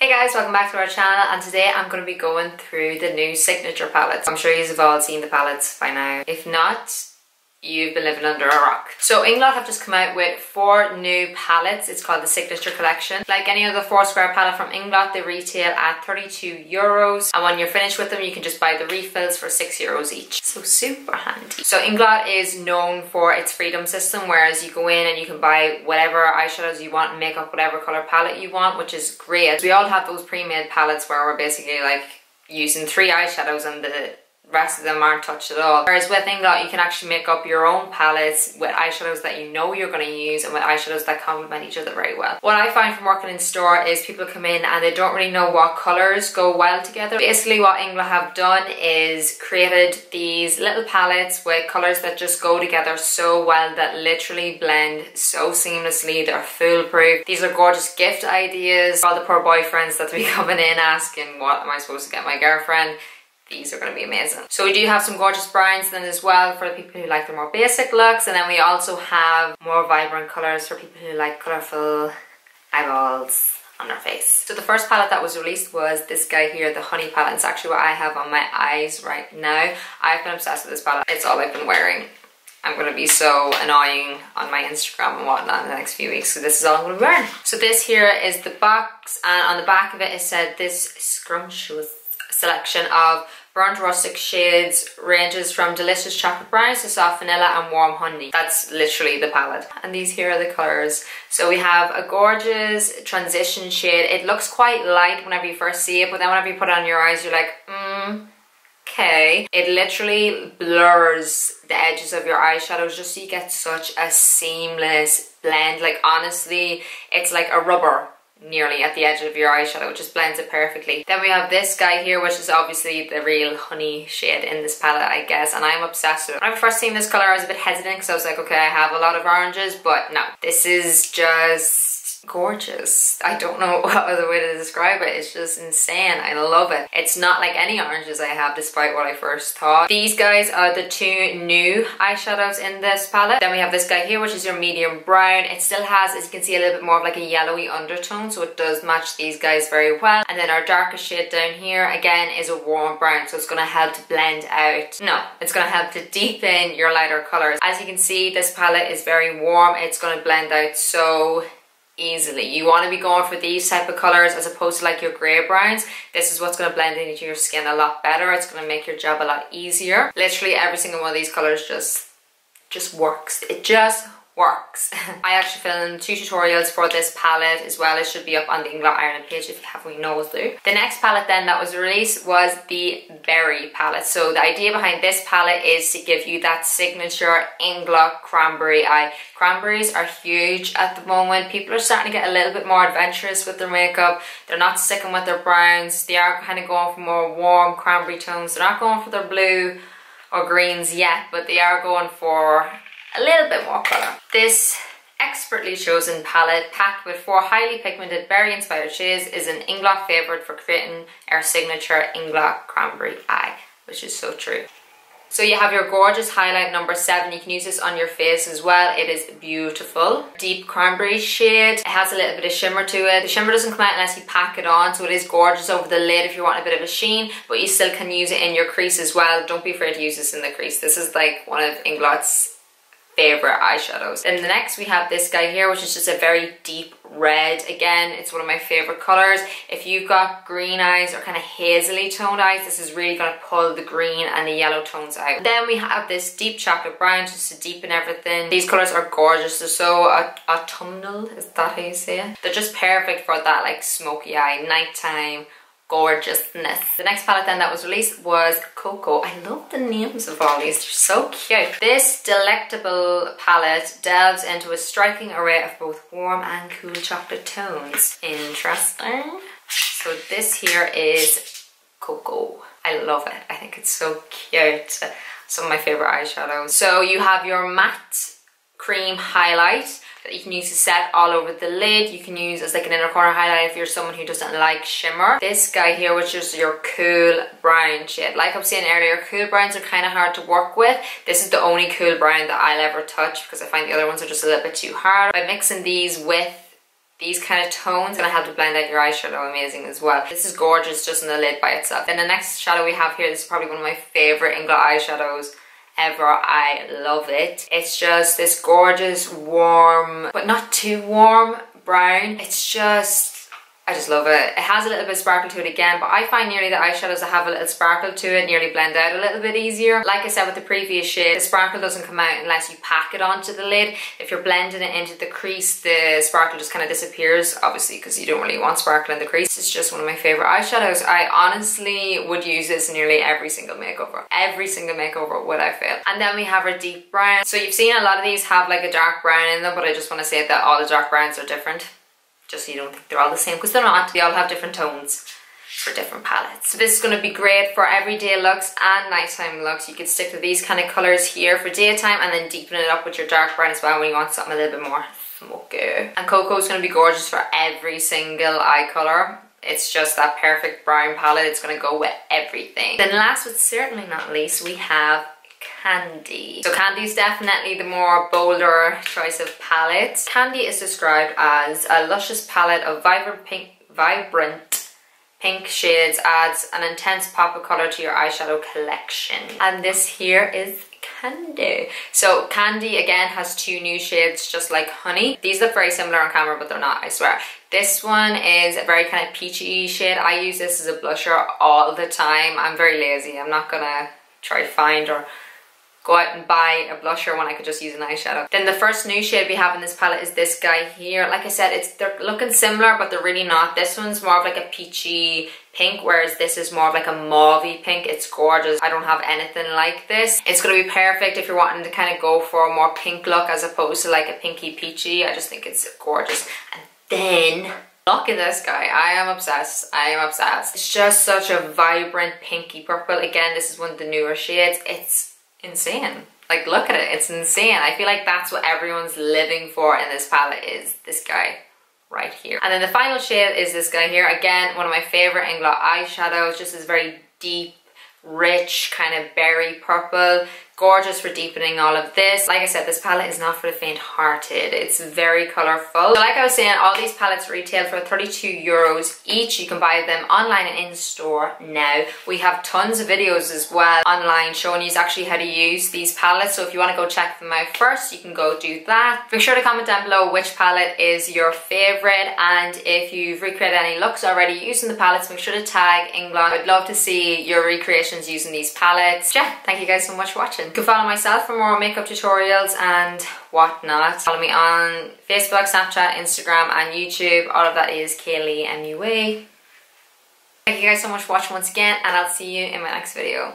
Hey guys, welcome back to our channel, and today I'm going to be going through the new signature palettes. I'm sure you've all seen the palettes by now. If not, you've been living under a rock. So Inglot have just come out with 4 new palettes. It's called the Signature Collection. Like any other 4 square palette from Inglot, they retail at €32, and when you're finished with them you can just buy the refills for €6 each. So super handy. So Inglot is known for its freedom system, whereas you go in and you can buy whatever eyeshadows you want and make up whatever colour palette you want, which is great. We all have those pre-made palettes where we're basically like using 3 eyeshadows and the rest of them aren't touched at all. Whereas with Inglot you can actually make up your own palettes with eyeshadows that you know you're going to use and with eyeshadows that complement each other very well. What I find from working in store is people come in and they don't really know what colours go well together. Basically what Inglot have done is created these little palettes with colours that just go together so well, that literally blend so seamlessly. They're foolproof. These are gorgeous gift ideas for all the poor boyfriends that be coming in asking, what am I supposed to get my girlfriend? These are going to be amazing. So we do have some gorgeous browns then as well for the people who like the more basic looks, and then we also have more vibrant colours for people who like colourful eyeballs on their face. So the first palette that was released was this guy here, the Honey palette. It's actually what I have on my eyes right now. I've been obsessed with this palette. It's all I've been wearing. I'm going to be so annoying on my Instagram and whatnot in the next few weeks, so this is all I'm going to be wearing. So this here is the box, and on the back of it said this scrumptious selection of burnt rustic shades ranges from delicious chocolate browns to soft vanilla and warm honey. That's literally the palette. And these here are the colours. So we have a gorgeous transition shade. It looks quite light whenever you first see it, but then whenever you put it on your eyes you're like, okay. It literally blurs the edges of your eyeshadows just so you get such a seamless blend. Like honestly, it's like a rubber nearly at the edge of your eyeshadow. It just blends it perfectly. Then we have this guy here, which is obviously the real honey shade in this palette, I guess, and I'm obsessed with it. When I first seen this colour I was a bit hesitant because I was like, okay, I have a lot of oranges, but no, this is just gorgeous. I don't know what other way to describe it. It's just insane. I love it. It's not like any oranges I have, despite what I first thought. These guys are the 2 new eyeshadows in this palette. Then we have this guy here, which is your medium brown. It still has, as you can see, a little bit more of like a yellowy undertone, so it does match these guys very well. And then our darkest shade down here again is a warm brown, so it's going to help to blend out. No, it's going to help to deepen your lighter colours. As you can see, this palette is very warm. It's going to blend out so easily. You want to be going for these type of colours as opposed to like your grey browns. This is what's going to blend into your skin a lot better. It's going to make your job a lot easier. Literally every single one of these colours just works. It just works. I actually filmed 2 tutorials for this palette as well. It should be up on the Inglot Ireland page if you haven't noticed. The next palette then that was released was the Berry palette. So the idea behind this palette is to give you that signature Inglot cranberry eye. Cranberries are huge at the moment. People are starting to get a little bit more adventurous with their makeup. They're not sticking with their browns. They are kind of going for more warm cranberry tones. They're not going for their blue or greens yet, but they are going for a little bit more colour. This expertly chosen palette, packed with 4 highly pigmented berry inspired shades, is an Inglot favourite for creating our signature Inglot cranberry eye, which is so true. So you have your gorgeous highlight number 7. You can use this on your face as well. It is beautiful. Deep cranberry shade. It has a little bit of shimmer to it. The shimmer doesn't come out unless you pack it on, so it is gorgeous over the lid if you want a bit of a sheen, but you still can use it in your crease as well. Don't be afraid to use this in the crease. This is like one of Inglot's favourite eyeshadows. Then the next we have this guy here, which is just a very deep red. Again, it's one of my favourite colours. If you've got green eyes or kind of hazily toned eyes, this is really going to pull the green and the yellow tones out. Then we have this deep chocolate brown just to deepen everything. These colours are gorgeous. They're so autumnal, is that how you say it? They're just perfect for that like smoky eye, nighttime gorgeousness. The next palette then that was released was Coco. I love the names of all these, they're so cute. This delectable palette delves into a striking array of both warm and cool chocolate tones. Interesting. So this here is Coco. I love it. I think it's so cute. Some of my favourite eyeshadows. So you have your matte cream highlight that you can use to set all over the lid. You can use as like an inner corner highlight if you're someone who doesn't like shimmer. This guy here, which is your cool brown shade. Like I was saying earlier, cool browns are kind of hard to work with. This is the only cool brown that I'll ever touch because I find the other ones are just a little bit too hard. By mixing these with these kind of tones, gonna help to blend out your eyeshadow amazing as well. This is gorgeous just in the lid by itself. Then the next shadow we have here, this is probably one of my favorite Inglot eyeshadows ever. I love it. It's just this gorgeous, warm, but not too warm brown. It's just, I just love it. It has a little bit of sparkle to it again, but I find nearly the eyeshadows that have a little sparkle to it nearly blend out a little bit easier. Like I said with the previous shade, the sparkle doesn't come out unless you pack it onto the lid. If you're blending it into the crease, the sparkle just kind of disappears, obviously, because you don't really want sparkle in the crease. It's just one of my favorite eyeshadows. I honestly would use this in nearly every single makeover. Every single makeover without fail. And then we have our deep brown. So you've seen a lot of these have like a dark brown in them, but I just want to say that all the dark browns are different. Just so you don't think they're all the same, because they're not. They all have different tones for different palettes. So this is going to be great for everyday looks and nighttime looks. You could stick to these kind of colours here for daytime and then deepen it up with your dark brown as well when you want something a little bit more smoky. And Coco is going to be gorgeous for every single eye colour. It's just that perfect brown palette. It's going to go with everything. Then last but certainly not least, we have Candy. So Candy is definitely the more bolder choice of palette. Candy is described as a luscious palette of vibrant pink shades, adds an intense pop of colour to your eyeshadow collection. And this here is Candy. So Candy again has two new shades just like Honey. These look very similar on camera, but they're not, I swear. This one is a very kind of peachy shade. I use this as a blusher all the time. I'm very lazy. I'm not gonna try to find or go out and buy a blusher when I could just use an eyeshadow. Then the first new shade we have in this palette is this guy here. Like I said, they're looking similar, but they're really not. This one's more of like a peachy pink, whereas this is more of like a mauvey pink. It's gorgeous. I don't have anything like this. It's going to be perfect if you're wanting to kind of go for a more pink look as opposed to like a pinky peachy. I just think it's gorgeous. And then look at this guy. I am obsessed. I am obsessed. It's just such a vibrant pinky purple. Again, this is one of the newer shades. It's insane. Like, look at it. It's insane. I feel like that's what everyone's living for in this palette, is this guy right here. And then the final shade is this guy here. Again, one of my favorite Inglot eyeshadows. Just this very deep, rich kind of berry purple. Gorgeous for deepening all of this. Like I said, this palette is not for the faint-hearted. It's very colourful. So like I was saying, all these palettes retail for €32 each. You can buy them online and in store now. We have tons of videos as well online showing you actually how to use these palettes. So if you want to go check them out first, you can go do that. Make sure to comment down below which palette is your favourite, and if you've recreated any looks already using the palettes, make sure to tag Inglot. I'd love to see your recreations using these palettes. Yeah, thank you guys so much for watching. You can follow myself for more makeup tutorials and whatnot. Follow me on Facebook, Snapchat, Instagram and YouTube. All of that is KeilidhMua. Thank you guys so much for watching once again, and I'll see you in my next video.